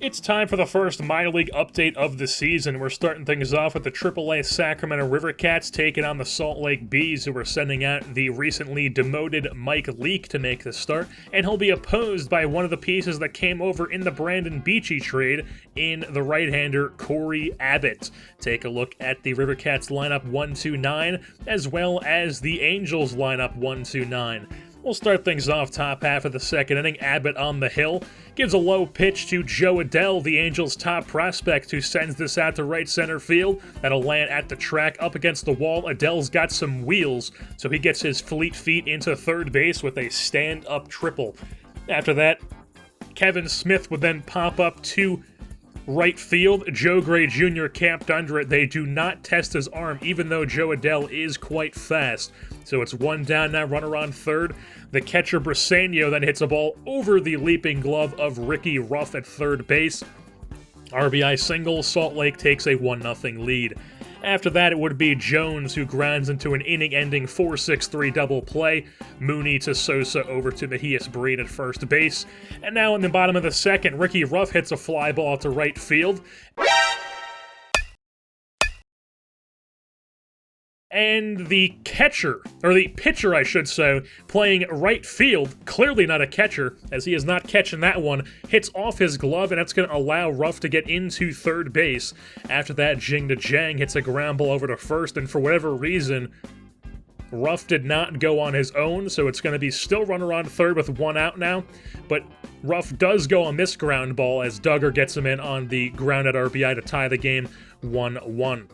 It's time for the first minor league update of the season. We're starting things off with the AAA Sacramento River Cats taking on the Salt Lake Bees, who are sending out the recently demoted Mike Leake to make the start, and he'll be opposed by one of the pieces that came over in the Brandon Beachy trade in the right-hander Corey Abbott. Take a look at the River Cats lineup 1-2-9, as well as the Angels lineup 1-2-9. We'll start things off top half of the second inning. Abbott on the hill gives a low pitch to Joe Adell, the Angels' top prospect, who sends this out to right center field. That'll land at the track up against the wall. Adell's got some wheels, so he gets his fleet feet into third base with a stand-up triple. After that, Kevin Smith would then pop up to right field. Joe Gray Jr. camped under it. They do not test his arm, even though Joe Adell is quite fast. So it's one down now, runner on third. The catcher Briseño then hits a ball over the leaping glove of Ricky Ruff at third base. RBI single, Salt Lake takes a 1-0 lead. After that, it would be Jones who grounds into an inning-ending 4-6-3 double play. Mooney to Sosa over to Mejias Breen at first base. And now in the bottom of the second, Ricky Ruff hits a fly ball to right field. And the catcher, or the pitcher I should say, playing right field, clearly not a catcher, as he is not catching that one, hits off his glove, and that's going to allow Ruff to get into third base. After that, Jing to Jang hits a ground ball over to first, and for whatever reason, Ruff did not go on his own, so it's going to be still runner on third with one out now, but Ruff does go on this ground ball as Duggar gets him in on the grounded RBI to tie the game 1-1.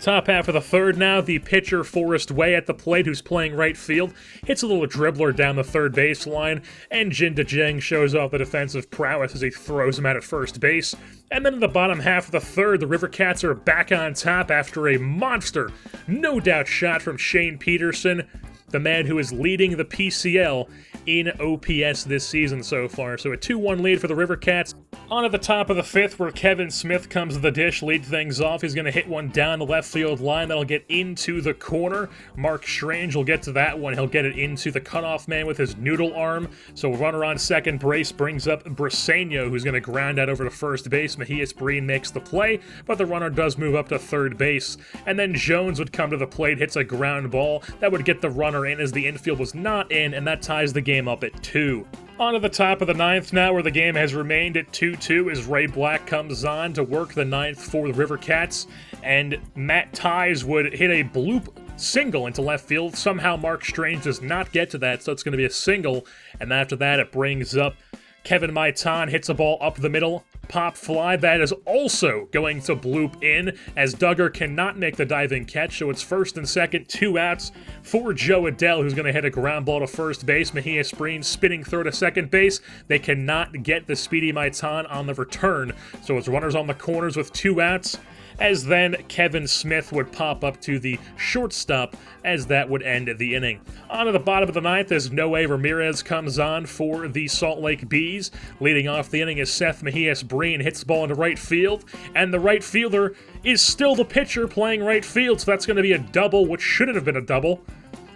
Top half of the third now, the pitcher Forrest Way at the plate, who's playing right field, hits a little dribbler down the third baseline, and Jin DeJang shows off the defensive prowess as he throws him out at first base. And then in the bottom half of the third, the River Cats are back on top after a monster, no doubt shot from Shane Peterson, the man who is leading the PCL in OPS this season so far. So a 2-1 lead for the River Cats. On to the top of the fifth, where Kevin Smith comes to the dish, lead things off. He's going to hit one down the left field line that'll get into the corner. Mark Strange will get to that one. He'll get it into the cutoff man with his noodle arm. So runner on second base brings up Briseño, who's going to ground out over to first base. Mejias Breen makes the play, but the runner does move up to third base. And then Jones would come to the plate, hits a ground ball that would get the runner in as the infield was not in, and that ties the game up at 2. On to the top of the ninth now, where the game has remained at 2-2 as Ray Black comes on to work the ninth for the River Cats, and Matt Ties would hit a bloop single into left field. Somehow Mark Strange does not get to that, so it's going to be a single, and after that it brings up Kevin Maitan, hits a ball up the middle, pop fly, that is also going to bloop in as Duggar cannot make the diving catch, so it's first and second, 2 outs for Joe Adell, who's going to hit a ground ball to first base. Mejias Breen spinning throw to second base. They cannot get the speedy Maitan on the return, so it's runners on the corners with 2 outs, as then Kevin Smith would pop up to the shortstop as that would end the inning. On to the bottom of the ninth as Noé Ramirez comes on for the Salt Lake Bees. Leading off the inning is Seth Mejias Breen, hits the ball into right field, and the right fielder is still the pitcher playing right field, so that's going to be a double, which shouldn't have been a double.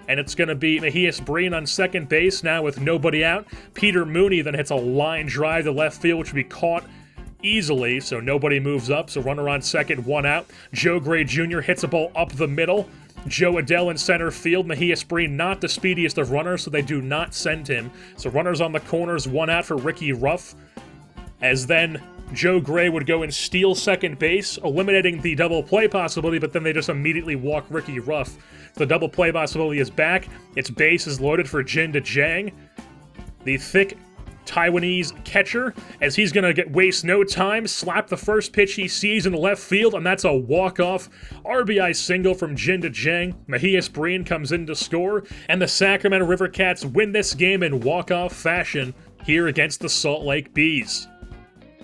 And it's going to be Mejias Breen on second base now with nobody out. Peter Mooney then hits a line drive to left field, which would be caught easily, so nobody moves up, so runner on second, 1 out. Joe Gray Jr. hits a ball up the middle. Joe Adell in center field. Mejias Breen not the speediest of runners, so they do not send him. So runners on the corners, 1 out for Ricky Ruff, as then Joe Gray would go and steal second base, eliminating the double play possibility, but then they just immediately walk Ricky Ruff. The double play possibility is back. Its base is loaded for Jin DeJang, the thick Taiwanese catcher, as he's going to waste no time, slap the first pitch he sees in the left field, and that's a walk-off RBI single from Jin DeJang. Mejias Breen comes in to score, and the Sacramento River Cats win this game in walk-off fashion here against the Salt Lake Bees.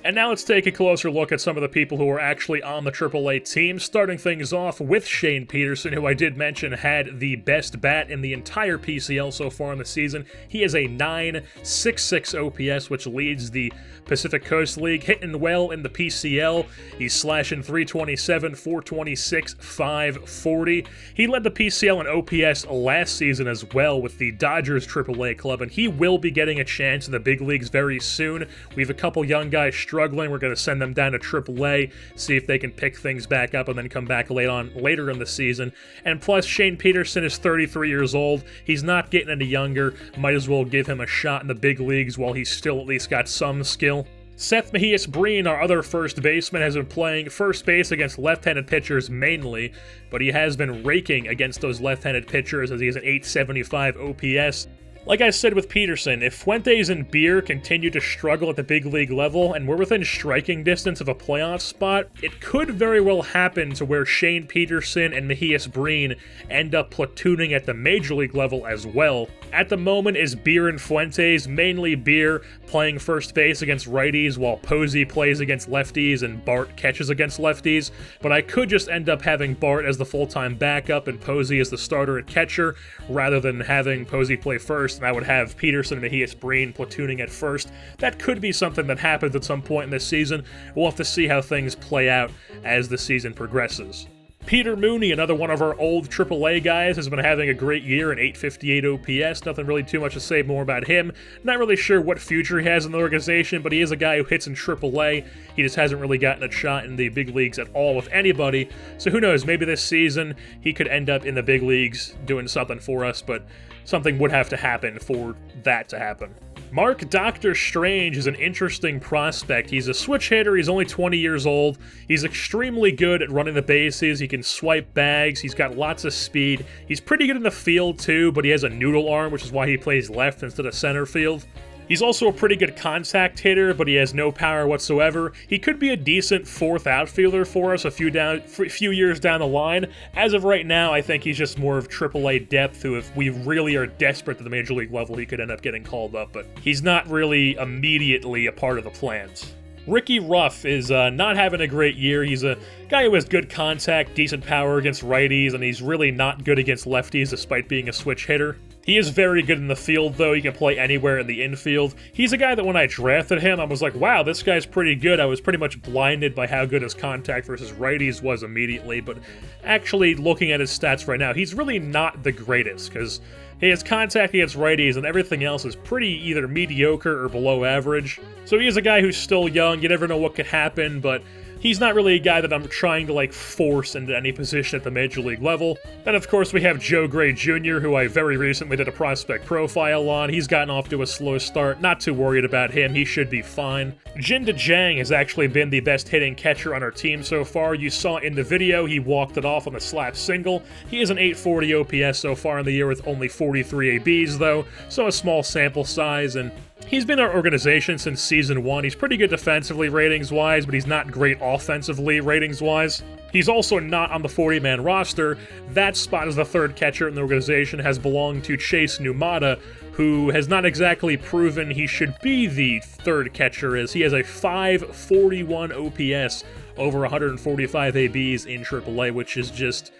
And now let's take a closer look at some of the people who are actually on the AAA team, starting things off with Shane Peterson, who I did mention had the best bat in the entire PCL so far in the season. He has a 9.66 OPS, which leads the Pacific Coast League, hitting well in the PCL. He's slashing 327, 426, 540. He led the PCL in OPS last season as well with the Dodgers AAA club, and he will be getting a chance in the big leagues very soon. We have a couple young guys struggling. We're going to send them down to AAA, see if they can pick things back up and then come back later in the season. And plus, Shane Peterson is 33 years old. He's not getting any younger. Might as well give him a shot in the big leagues while he's still at least got some skill. Seth Mejias-Breen, our other first baseman, has been playing first base against left-handed pitchers mainly, but he has been raking against those left-handed pitchers as he has an 875 OPS. Like I said with Peterson, if Fuentes and Beer continue to struggle at the big league level and we're within striking distance of a playoff spot, it could very well happen to where Shane Peterson and Mejias-Breen end up platooning at the major league level as well. At the moment is Beer and Fuentes, mainly Beer playing first base against righties while Posey plays against lefties and Bart catches against lefties, but I could just end up having Bart as the full-time backup and Posey as the starter at catcher, rather than having Posey play first, and I would have Peterson and Mejias-Breen platooning at first. That could be something that happens at some point in this season. We'll have to see how things play out as the season progresses. Peter Mooney, another one of our old AAA guys, has been having a great year, an 858 OPS. Nothing really too much to say more about him. Not really sure what future he has in the organization, but he is a guy who hits in AAA. He just hasn't really gotten a shot in the big leagues at all with anybody. So who knows, maybe this season he could end up in the big leagues doing something for us, but something would have to happen for that to happen. Mark Dr. Strange is an interesting prospect. He's a switch hitter, he's only 20 years old, he's extremely good at running the bases, he can swipe bags, he's got lots of speed, he's pretty good in the field too, but he has a noodle arm, which is why he plays left instead of center field. He's also a pretty good contact hitter, but he has no power whatsoever. He could be a decent fourth outfielder for us a few years down the line. As of right now, I think he's just more of AAA depth, who if we really are desperate to the major league level, he could end up getting called up, but he's not really immediately a part of the plans. Ricky Ruff is not having a great year. He's a guy who has good contact, decent power against righties, and he's really not good against lefties despite being a switch hitter. He is very good in the field, though. He can play anywhere in the infield. He's a guy that when I drafted him, I was like, wow, this guy's pretty good. I was pretty much blinded by how good his contact versus righties was immediately, but actually looking at his stats right now, he's really not the greatest, because he has contact against righties, and everything else is pretty either mediocre or below average. So he is a guy who's still young. You never know what could happen, but he's not really a guy that I'm trying to, force into any position at the major league level. Then, of course, we have Joe Gray Jr., who I very recently did a prospect profile on. He's gotten off to a slow start. Not too worried about him. He should be fine. Jinda Jang has actually been the best hitting catcher on our team so far. You saw in the video, he walked it off on a slap single. He has an 840 OPS so far in the year with only 43 ABs, though, so a small sample size, and he's been in our organization since Season 1. He's pretty good defensively ratings-wise, but he's not great offensively ratings-wise. He's also not on the 40-man roster. That spot as the third catcher in the organization has belonged to Chase Numata, who has not exactly proven he should be the third catcher, as he has a 541 OPS over 145 ABs in AAA, which is just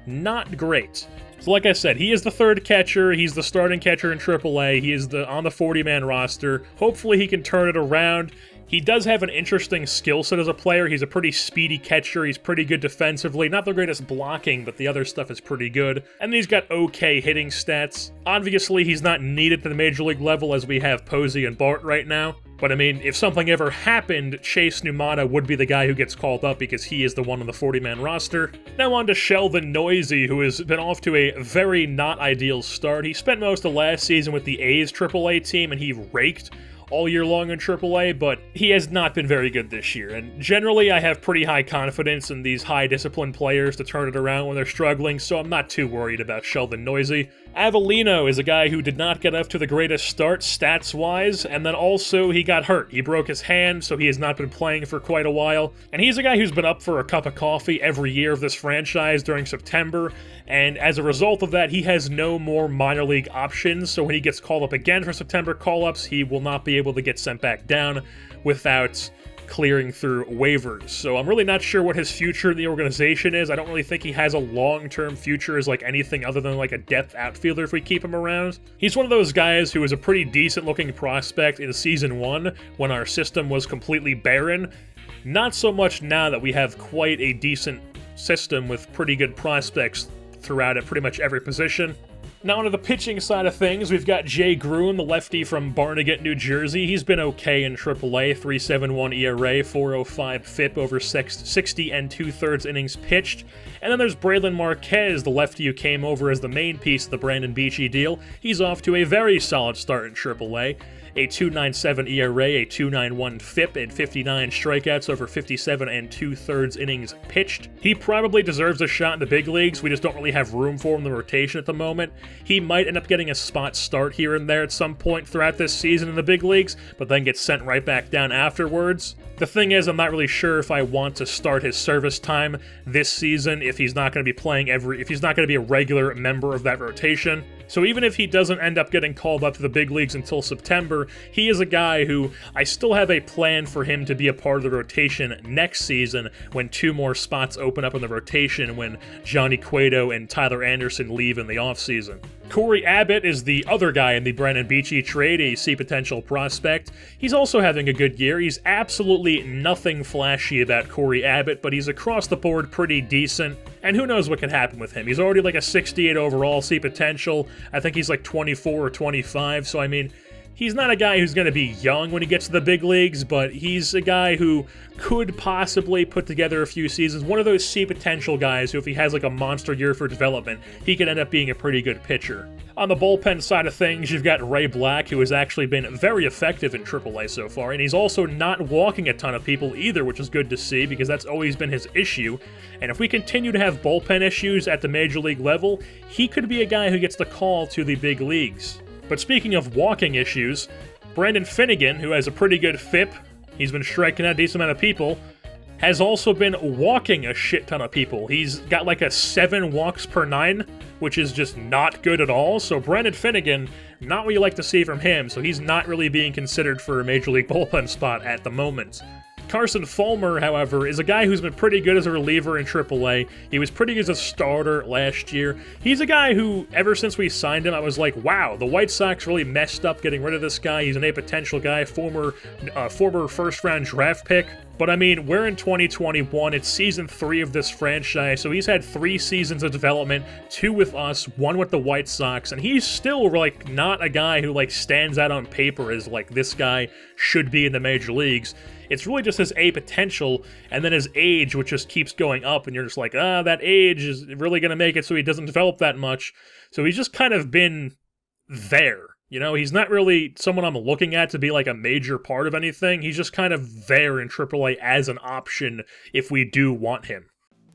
not great. So like I said, he is the third catcher, he's the starting catcher in AAA, he is on the 40-man roster. Hopefully he can turn it around. He does have an interesting skill set as a player. He's a pretty speedy catcher, he's pretty good defensively, not the greatest blocking, but the other stuff is pretty good. And he's got okay hitting stats. Obviously, he's not needed to the major league level as we have Posey and Bart right now. But I mean, if something ever happened, Chase Numata would be the guy who gets called up because he is the one on the 40-man roster. Now on to Sheldon Noisy, who has been off to a very not ideal start. He spent most of last season with the A's AAA team and he raked all year long in AAA, but he has not been very good this year. And generally, I have pretty high confidence in these high-disciplined players to turn it around when they're struggling, so I'm not too worried about Sheldon Noisy. Avellino is a guy who did not get off to the greatest start stats-wise, and then also he got hurt. He broke his hand, so he has not been playing for quite a while. And he's a guy who's been up for a cup of coffee every year of this franchise during September, and as a result of that, he has no more minor league options, so when he gets called up again for September call-ups, he will not be able to get sent back down without clearing through waivers. So I'm really not sure what his future in the organization is. I don't really think he has a long-term future as anything other than a depth outfielder if we keep him around. He's one of those guys who was a pretty decent-looking prospect in Season 1 when our system was completely barren. Not so much now that we have quite a decent system with pretty good prospects throughout at pretty much every position. Now onto the pitching side of things, we've got Jay Gruen, the lefty from Barnegat, New Jersey. He's been okay in AAA, 3.71 ERA, 4.05 FIP over 60 and 2/3 innings pitched. And then there's Braylon Marquez, the lefty who came over as the main piece of the Brandon Beachy deal. He's off to a very solid start in AAA. A 2.97 ERA, a 2.91 FIP, and 59 strikeouts over 57 and 2/3 innings pitched. He probably deserves a shot in the big leagues. We just don't really have room for him in the rotation at the moment. He might end up getting a spot start here and there at some point throughout this season in the big leagues, but then get sent right back down afterwards. The thing is, I'm not really sure if I want to start his service time this season if he's not going to be playing if he's not going to be a regular member of that rotation. So even if he doesn't end up getting called up to the big leagues until September, he is a guy who I still have a plan for him to be a part of the rotation next season when 2 more spots open up in the rotation when Johnny Cueto and Tyler Anderson leave in the offseason. Corey Abbott is the other guy in the Brandon Beachy trade, a C-potential prospect. He's also having a good year. He's absolutely nothing flashy about Corey Abbott, but he's across the board pretty decent, and who knows what can happen with him. He's already like a 68 overall C-potential. I think he's like 24 or 25, so I mean, he's not a guy who's going to be young when he gets to the big leagues, but he's a guy who could possibly put together a few seasons. One of those C-potential guys who, if he has like a monster year for development, he could end up being a pretty good pitcher. On the bullpen side of things, you've got Ray Black, who has actually been very effective in AAA so far, and he's also not walking a ton of people either, which is good to see because that's always been his issue. And if we continue to have bullpen issues at the major league level, he could be a guy who gets the call to the big leagues. But speaking of walking issues, Brandon Finnegan, who has a pretty good FIP, he's been striking out a decent amount of people, has also been walking a shit ton of people. He's got like a 7 walks per 9, which is just not good at all. So Brandon Finnegan, not what you like to see from him, so he's not really being considered for a major league bullpen spot at the moment. Carson Fulmer, however, is a guy who's been pretty good as a reliever in AAA. He was pretty good as a starter last year. He's a guy who, ever since we signed him, I was like, wow, the White Sox really messed up getting rid of this guy. He's an A-potential guy, former first-round draft pick. But I mean, we're in 2021, it's season 3 of this franchise, so he's had 3 seasons of development, 2 with us, 1 with the White Sox, and he's still like not a guy who like stands out on paper as like this guy should be in the major leagues. It's really just his A-potential, and then his age, which just keeps going up, and you're just like, that age is really going to make it so he doesn't develop that much. So he's just kind of been there. You know, he's not really someone I'm looking at to be like a major part of anything. He's just kind of there in AAA as an option if we do want him.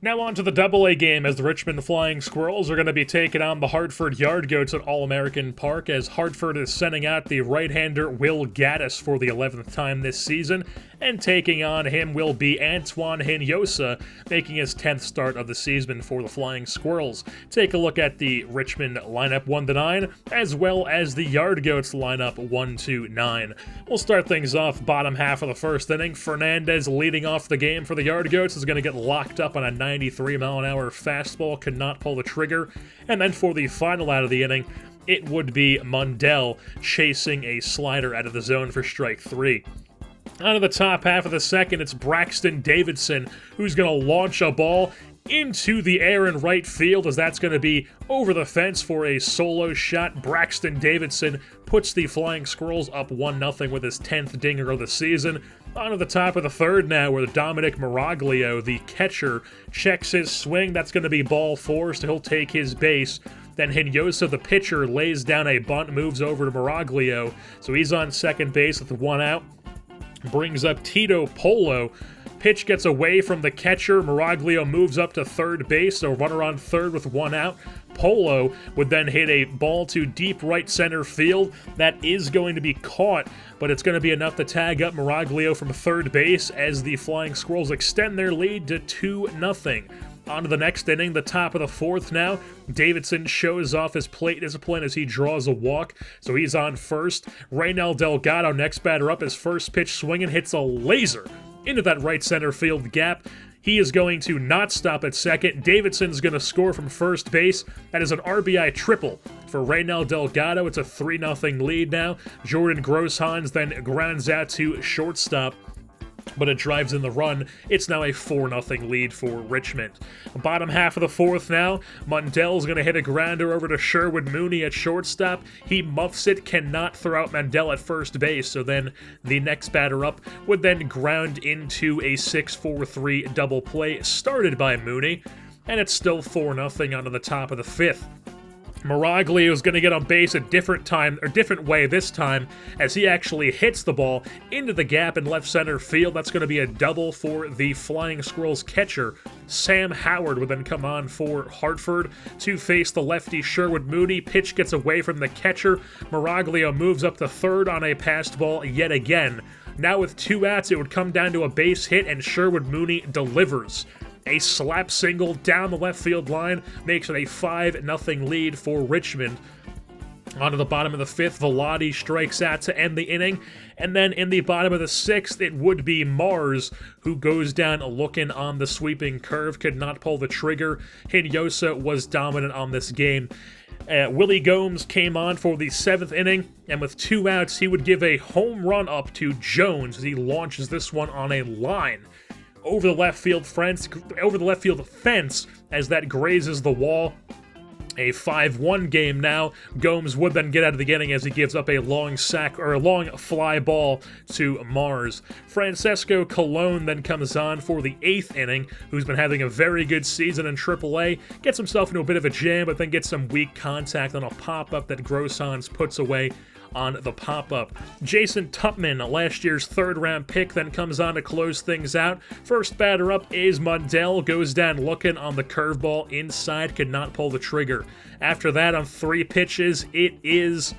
Now on to the AA game, as the Richmond Flying Squirrels are going to be taking on the Hartford Yard Goats at All-American Park, as Hartford is sending out the right-hander Will Gaddis for the 11th time this season, and taking on him will be Antoine Hinojosa, making his 10th start of the season for the Flying Squirrels. Take a look at the Richmond lineup 1-9, as well as the Yard Goats lineup 1-9. We'll start things off bottom half of the first inning. Fernandez leading off the game for the Yard Goats is going to get locked up on a 93-mile-an-hour fastball, could not pull the trigger. And then for the final out of the inning, it would be Mundell chasing a slider out of the zone for strike 3. On to the top half of the second, it's Braxton Davidson who's going to launch a ball into the air in right field, as that's going to be over the fence for a solo shot. Braxton Davidson puts the Flying Squirrels up 1-0 with his 10th dinger of the season. On to the top of the third now, where Dominic Miraglio, the catcher, checks his swing. That's going to be ball 4, so he'll take his base. Then Hinojosa, the pitcher, lays down a bunt, moves over to Miraglio, so he's on second base with 1 out. Brings up Tito Polo. Pitch gets away from the catcher. Miraglio moves up to third base, so runner on third with 1 out. Polo would then hit a ball to deep right center field. That is going to be caught, but it's going to be enough to tag up Miraglio from third base as the Flying Squirrels extend their lead to 2-0. On to the next inning, the top of the fourth now. Davidson shows off his plate discipline as he draws a walk, so he's on first. Reynel Delgado, next batter up, his first pitch swinging, hits a laser into that right center field gap. He is going to not stop at second. Davidson's going to score from first base. That is an RBI triple for Reynel Delgado. It's a 3-0 lead now. Jordan Grosshans then grounds out to shortstop. but it drives in the run. It's now a 4-0 lead for Richmond. Bottom half of the fourth now. Mundell's going to hit a grounder over to Sherwood Mooney at shortstop. He muffs it, cannot throw out Mundell at first base, so then the next batter up would then ground into a 6-4-3 double play started by Mooney, and it's still 4-0 onto the top of the fifth. Miraglio is going to get on base a different way this time, as he actually hits the ball into the gap in left center field. That's going to be a double for the Flying Squirrels catcher. Sam Howard would then come on for Hartford to face the lefty Sherwood Mooney. Pitch gets away from the catcher. Miraglio moves up to third on a passed ball yet again. Now with 2 outs, it would come down to a base hit, and Sherwood Mooney delivers. A slap single down the left field line makes it a 5-0 lead for Richmond. On to the bottom of the fifth, Velati strikes out to end the inning. And then in the bottom of the sixth, it would be Mars who goes down looking on the sweeping curve, could not pull the trigger. Hinojosa was dominant on this game. Willie Gomes came on for the 7th inning, and with 2 outs, he would give a home run up to Jones as he launches this one on a line over the left field fence as that grazes the wall. A 5-1 game now. Gomes would then get out of the inning as he gives up a long fly ball to Mars. Francesco Colon then comes on for the 8th inning, who's been having a very good season in AAA. Gets himself into a bit of a jam, but then gets some weak contact on a pop-up that Grossans puts away on the pop-up. Jason Tupman, last year's 3rd-round pick, then comes on to close things out. First batter up is Mundell, goes down looking on the curveball inside, could not pull the trigger. After that, on 3 pitches, it is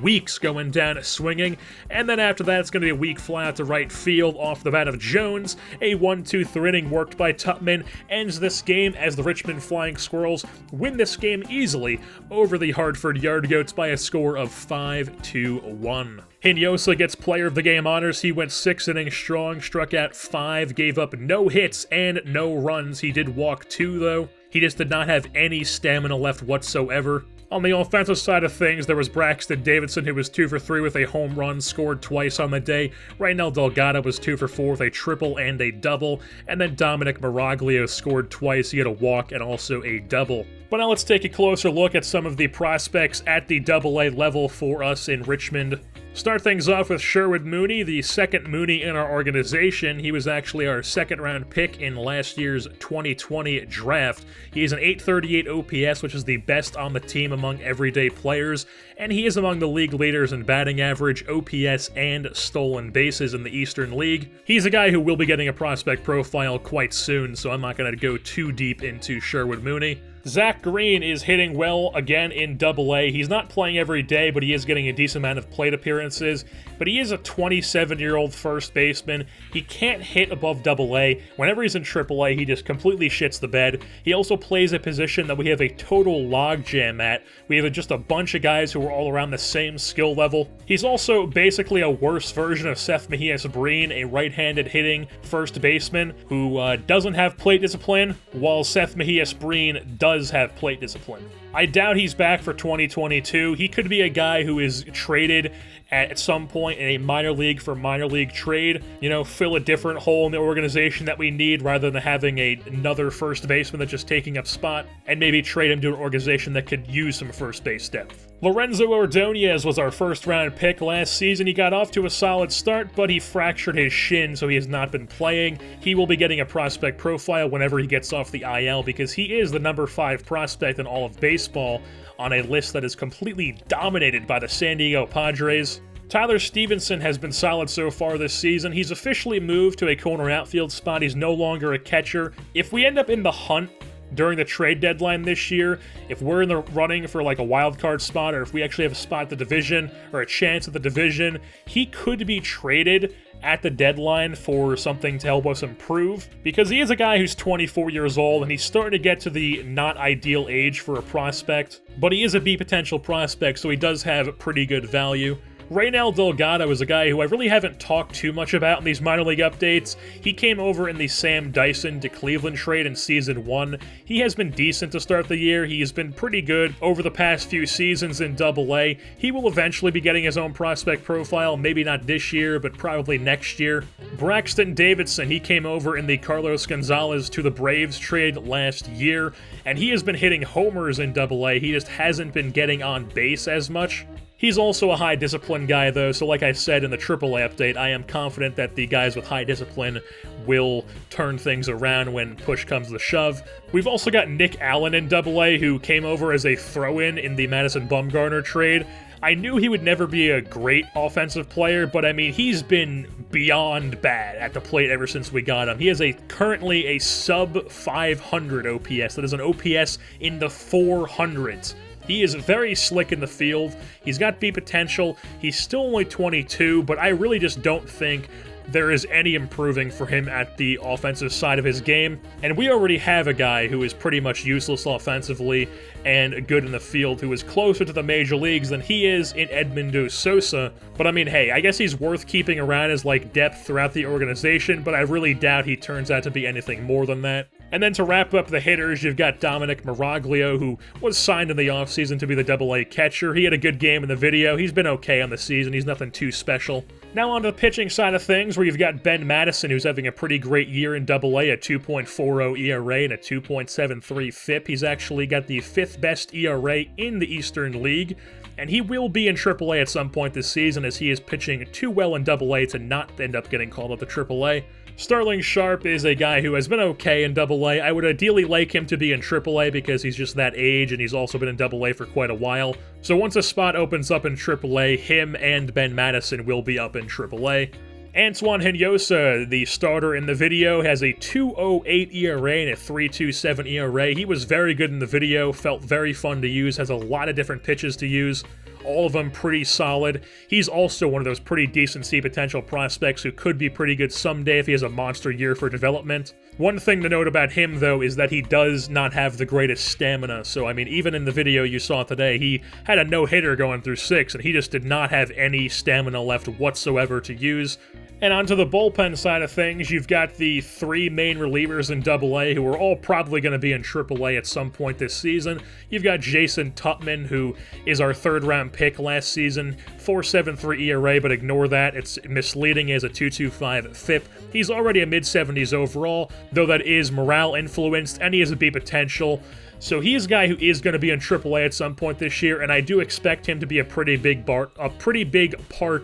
Weeks going down swinging, and then after that it's going to be a weak fly out to right field off the bat of Jones. A 1-2-3 inning worked by Tupman ends this game as the Richmond Flying Squirrels win this game easily over the Hartford Yard Goats by a score of 5-1. Hinojosa gets player of the game honors. He went 6 innings strong, struck out 5, gave up no hits and no runs. He did walk 2 though. He just did not have any stamina left whatsoever. On the offensive side of things, there was Braxton Davidson, who was 2 for 3 with a home run, scored twice on the day. Raynel Delgado was 2 for 4 with a triple and a double. And then Dominic Miraglio scored twice. He had a walk and also a double. But now let's take a closer look at some of the prospects at the AA level for us in Richmond. Start things off with Sherwood Mooney, the second Mooney in our organization. He was actually our 2nd-round pick in last year's 2020 draft. He is an 838 OPS, which is the best on the team among everyday players, and he is among the league leaders in batting average, OPS, and stolen bases in the Eastern League. He's a guy who will be getting a prospect profile quite soon, so I'm not going to go too deep into Sherwood Mooney. Zach Green is hitting well again in AA. He's not playing every day, but he is getting a decent amount of plate appearances. But he is a 27-year-old first baseman. He can't hit above AA. Whenever he's in AAA, he just completely shits the bed. He also plays a position that we have a total logjam at. We have just a bunch of guys who are all around the same skill level. He's also basically a worse version of Seth Mejias-Breen, a right-handed hitting first baseman who doesn't have plate discipline, while Seth Mejias-Breen does have plate discipline. I doubt he's back for 2022. He could be a guy who is traded at some point in a minor league for minor league trade, fill a different hole in the organization that we need rather than having another first baseman that's just taking up spot, and maybe trade him to an organization that could use some first base depth. Lorenzo Ordonez was our 1st-round pick last season. He got off to a solid start, but he fractured his shin, so he has not been playing. He will be getting a prospect profile whenever he gets off the IL because he is the number 5 prospect in all of baseball on a list that is completely dominated by the San Diego Padres. Tyler Stevenson has been solid so far this season. He's officially moved to a corner outfield spot. He's no longer a catcher. If we end up in the hunt during the trade deadline this year, if we're in the running for like a wild card spot, or if we actually have a spot at the division or a chance at the division, he could be traded at the deadline for something to help us improve, because he is a guy who's 24 years old and he's starting to get to the not ideal age for a prospect, but he is a B potential prospect, so he does have pretty good value. Reynel Delgado is a guy who I really haven't talked too much about in these minor league updates. He came over in the Sam Dyson to Cleveland trade in Season 1. He has been decent to start the year. He's been pretty good over the past few seasons in AA. He will eventually be getting his own prospect profile, maybe not this year, but probably next year. Braxton Davidson, he came over in the Carlos Gonzalez to the Braves trade last year, and he has been hitting homers in AA. He just hasn't been getting on base as much. He's also a high discipline guy though, so like I said in the AAA update, I am confident that the guys with high discipline will turn things around when push comes to shove. We've also got Nick Allen in AA, who came over as a throw-in in the Madison Bumgarner trade. I knew he would never be a great offensive player, but I mean, he's been beyond bad at the plate ever since we got him. He is currently a sub 500 OPS. That is an OPS in the 400s. He is very slick in the field. He's got beat potential. He's still only 22, but I really just don't think there is any improving for him at the offensive side of his game. And we already have a guy who is pretty much useless offensively and good in the field, who is closer to the major leagues than he is in Edmundo Sosa. But I mean, hey, I guess he's worth keeping around as like depth throughout the organization, but I really doubt he turns out to be anything more than that. And then to wrap up the hitters, you've got Dominic Miraglio, who was signed in the offseason to be the AA catcher. He had a good game in the video. He's been okay on the season. He's nothing too special. Now on to the pitching side of things, where you've got Ben Madison, who's having a pretty great year in AA, a 2.40 ERA and a 2.73 FIP. He's actually got the 5th best ERA in the Eastern League, and he will be in AAA at some point this season, as he is pitching too well in AA to not end up getting called up to AAA. Sterling Sharp is a guy who has been okay in AA. I would ideally like him to be in AAA because he's just that age, and he's also been in AA for quite a while. So once a spot opens up in AAA, him and Ben Madison will be up in AAA. Antoine Hinojosa, the starter in the video, has a 2.08 ERA and a 3.27 ERA. He was very good in the video, felt very fun to use, has a lot of different pitches to use. All of them pretty solid. He's also one of those pretty decent potential prospects who could be pretty good someday if he has a monster year for development. One thing to note about him, though, is that he does not have the greatest stamina. So, I mean, even in the video you saw today, he had a no-hitter going through 6, and he just did not have any stamina left whatsoever to use. And onto the bullpen side of things, you've got the 3 main relievers in AA who are all probably going to be in AAA at some point this season. You've got Jason Tutman, who is our 3rd-round pick last season, 4.73 ERA, but ignore that. It's misleading as a 2.25 FIP. He's already a mid-70s overall, though that is morale-influenced, and he has a beat potential. So he's a guy who is going to be in AAA at some point this year, and I do expect him to be a pretty big part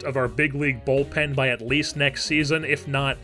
of our big league bullpen by at least next season, if not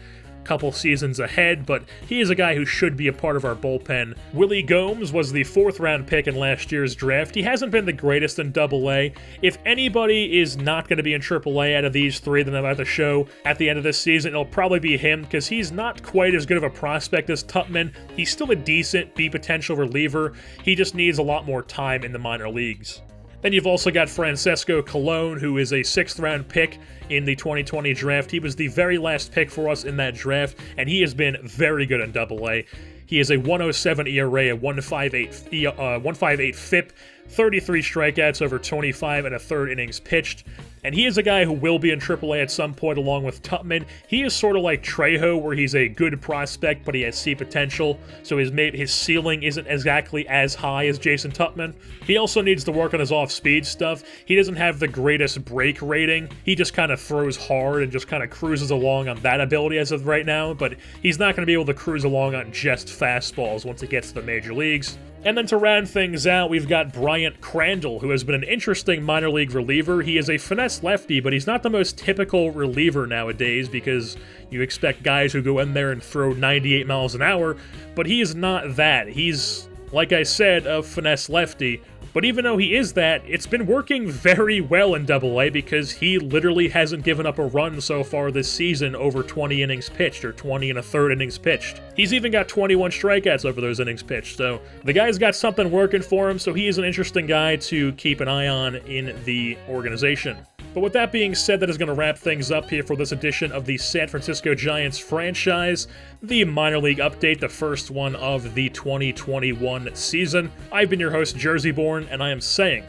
couple seasons ahead, but he is a guy who should be a part of our bullpen. Willie Gomes was the 4th-round pick in last year's draft. He hasn't been the greatest in AA. If anybody is not going to be in AAA out of these 3 that I'm about to show at the end of this season, it'll probably be him, because he's not quite as good of a prospect as Tutman. He's still a decent potential reliever. He just needs a lot more time in the minor leagues. Then you've also got Francesco Colon, who is a 6th-round pick in the 2020 draft. He was the very last pick for us in that draft, and he has been very good in AA. He has a 1.07 ERA, a 1.58 FIP, 33 strikeouts over 25 and a third innings pitched. And he is a guy who will be in AAA at some point along with Tutman. He is sort of like Trejo, where he's a good prospect, but he has C potential, so his ceiling isn't exactly as high as Jason Tutman. He also needs to work on his off-speed stuff. He doesn't have the greatest break rating. He just kind of throws hard and just kind of cruises along on that ability as of right now, but he's not going to be able to cruise along on just fastballs once it gets to the major leagues. And then to round things out, we've got Bryant Crandall, who has been an interesting minor league reliever. He is a finesse lefty, but he's not the most typical reliever nowadays, because you expect guys who go in there and throw 98 miles an hour, but he is not that. He's, like I said, a finesse lefty. But even though he is that, it's been working very well in AA, because he literally hasn't given up a run so far this season over 20 innings pitched, or 20 and a third innings pitched. He's even got 21 strikeouts over those innings pitched, so the guy's got something working for him, so he is an interesting guy to keep an eye on in the organization. But with that being said, that is going to wrap things up here for this edition of the San Francisco Giants franchise, the minor league update, the first one of the 2021 season. I've been your host, Jerseyborn, and I am saying,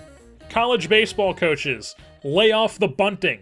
college baseball coaches, lay off the bunting.